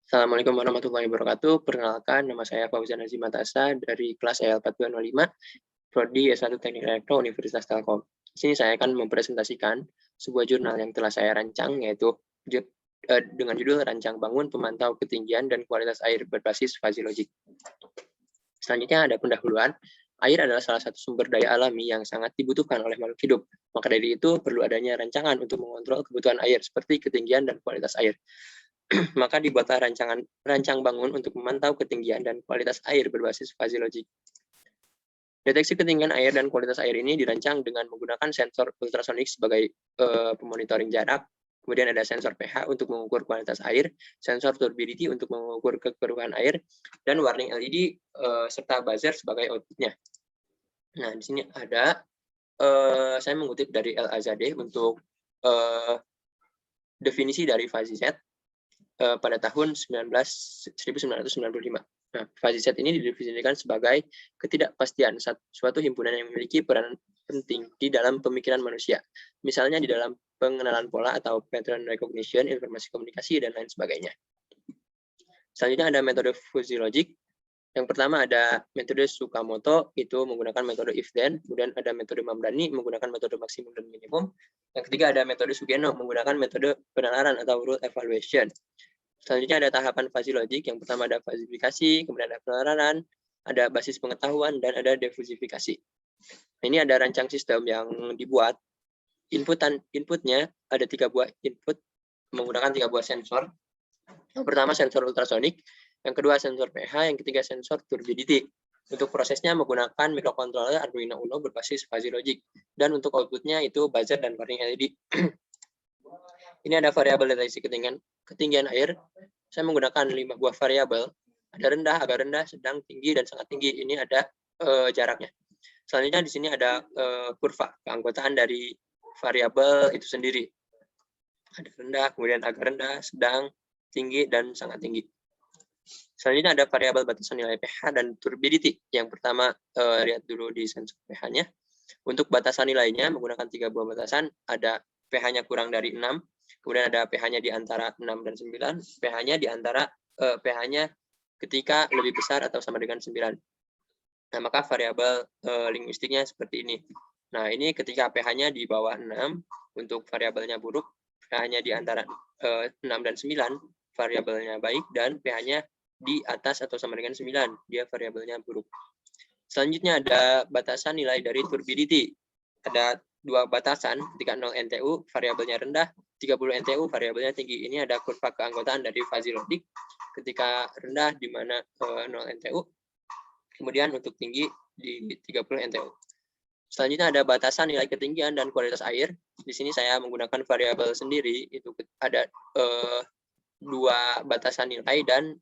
Assalamualaikum warahmatullahi wabarakatuh. Perkenalkan, nama saya Fauzan Azim Matasa dari kelas EL4205, Prodi S1 Teknik Elektro Universitas Telkom. Di sini saya akan mempresentasikan sebuah jurnal yang telah saya rancang, yaitu dengan judul Rancang Bangun Pemantau Ketinggian dan Kualitas Air Berbasis Fuzzy Logic. Selanjutnya ada pendahuluan. Air adalah salah satu sumber daya alami yang sangat dibutuhkan oleh makhluk hidup. Maka dari itu, perlu adanya rancangan untuk mengontrol kebutuhan air, seperti ketinggian dan kualitas air. Maka dibuatlah rancang bangun untuk memantau ketinggian dan kualitas air berbasis fuzzy logic. Deteksi ketinggian air dan kualitas air ini dirancang dengan menggunakan sensor ultrasonik sebagai pemonitoring jarak, kemudian ada sensor pH untuk mengukur kualitas air, sensor turbidity untuk mengukur kekeruhan air, dan warning LED serta buzzer sebagai outputnya. Nah, di sini ada, saya mengutip dari Al-Azadeh untuk definisi dari fuzzy set pada tahun 1995. Nah, fuzzy set ini didefinisikan sebagai ketidakpastian suatu himpunan yang memiliki peran penting di dalam pemikiran manusia. Misalnya di dalam pengenalan pola atau pattern recognition, informasi komunikasi, dan lain sebagainya. Selanjutnya ada metode fuzzy logic. Yang pertama ada metode Tsukamoto, itu menggunakan metode if-then. Kemudian ada metode Mamdani, menggunakan metode maksimum dan minimum. Yang ketiga ada metode Sugeno, menggunakan metode penalaran atau rule evaluation. Selanjutnya ada tahapan fuzzy logic. Yang pertama ada fazifikasi, kemudian ada penalaran, ada basis pengetahuan, dan ada defusifikasi. Ini ada rancang sistem yang dibuat. Inputnya ada 3 buah input menggunakan 3 buah sensor. Yang pertama sensor ultrasonik, yang kedua sensor pH, yang ketiga sensor turbidity. Untuk prosesnya menggunakan microcontroller Arduino Uno berbasis fuzzy logic. Dan untuk outputnya itu buzzer dan warning LED. Ini ada variabel deteksi ketinggian air. Saya menggunakan 5 buah variabel. Ada rendah, agak rendah, sedang, tinggi, dan sangat tinggi. Ini ada jaraknya. Selanjutnya di sini ada kurva keanggotaan dari variabel itu sendiri. Ada rendah, kemudian agak rendah, sedang, tinggi, dan sangat tinggi. Selanjutnya ada variabel batasan nilai pH dan turbidity. Yang pertama, lihat dulu di sensor pH-nya. Untuk batasan nilainya menggunakan 3 buah batasan, ada pH-nya kurang dari 6, kemudian ada pH-nya di antara 6 dan 9, pH-nya di antara pH-nya ketika lebih besar atau sama dengan 9. Nah, maka variabel linguistiknya seperti ini. Nah, ini ketika pH-nya di bawah 6, untuk variabelnya buruk, pH-nya di antara 6 dan 9, variabelnya baik, dan pH-nya di atas atau sama dengan 9, dia variabelnya buruk. Selanjutnya ada batasan nilai dari turbidity. Ada 2 batasan, ketika 0 NTU, variabelnya rendah, 30 NTU, variabelnya tinggi. Ini ada kurva keanggotaan dari fuzzy logic. Ketika rendah, di mana 0 NTU, kemudian untuk tinggi di 30 NTU. Selanjutnya ada batasan nilai ketinggian dan kualitas air. Di sini saya menggunakan variabel sendiri, itu ada 2 batasan nilai dan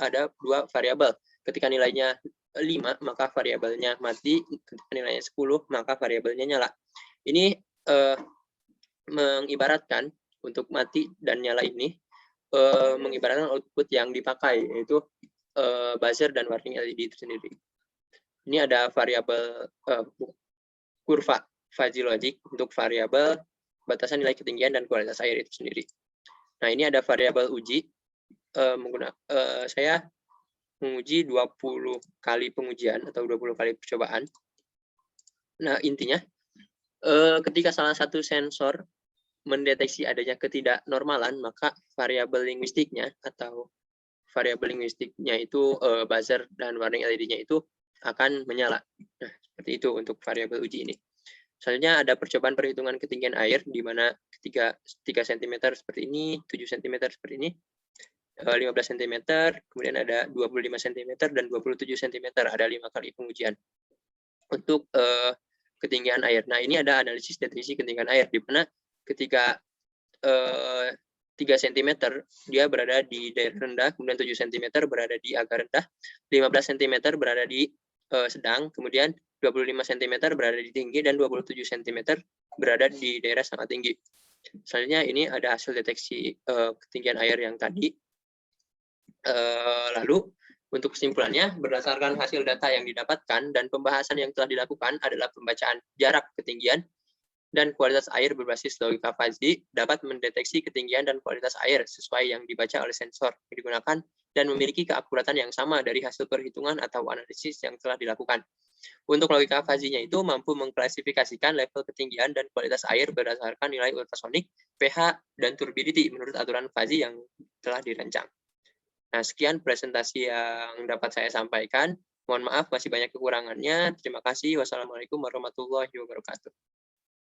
ada 2 variabel. Ketika nilainya 5, maka variabelnya mati. Ketika nilainya 10, maka variabelnya nyala. Ini mengibaratkan untuk mati dan nyala ini, mengibaratkan output yang dipakai, yaitu buzzer dan warning LED itu sendiri. Ini ada variabel kurva fuzzy logic untuk variabel batasan nilai ketinggian dan kualitas air itu sendiri. Nah, ini ada variabel uji. Saya menguji 20 kali pengujian atau 20 kali percobaan. Nah, intinya ketika salah satu sensor mendeteksi adanya ketidaknormalan, maka variabel linguistiknya itu buzzer dan warning LED-nya itu akan menyala. Nah, seperti itu untuk variabel uji ini. Selanjutnya ada percobaan perhitungan ketinggian air, di mana 3 cm seperti ini, 7 cm seperti ini, 15 cm, kemudian ada 25 cm, dan 27 cm. Ada 5 kali pengujian untuk ketinggian air. Nah, ini ada analisis deteksi ketinggian air, di mana ketika 3 cm dia berada di daerah rendah, kemudian 7 cm berada di agak rendah, 15 cm berada di sedang, kemudian 25 cm berada di tinggi, dan 27 cm berada di daerah sangat tinggi. Selanjutnya ini ada hasil deteksi ketinggian air yang tadi. Lalu untuk kesimpulannya, berdasarkan hasil data yang didapatkan dan pembahasan yang telah dilakukan adalah pembacaan jarak ketinggian dan kualitas air berbasis logika fuzzy dapat mendeteksi ketinggian dan kualitas air sesuai yang dibaca oleh sensor yang digunakan dan memiliki keakuratan yang sama dari hasil perhitungan atau analisis yang telah dilakukan. Untuk logika fuzzy-nya itu mampu mengklasifikasikan level ketinggian dan kualitas air berdasarkan nilai ultrasonik, pH, dan turbidity menurut aturan fuzzy yang telah dirancang. Nah, sekian presentasi yang dapat saya sampaikan. Mohon maaf masih banyak kekurangannya. Terima kasih. Wassalamualaikum warahmatullahi wabarakatuh.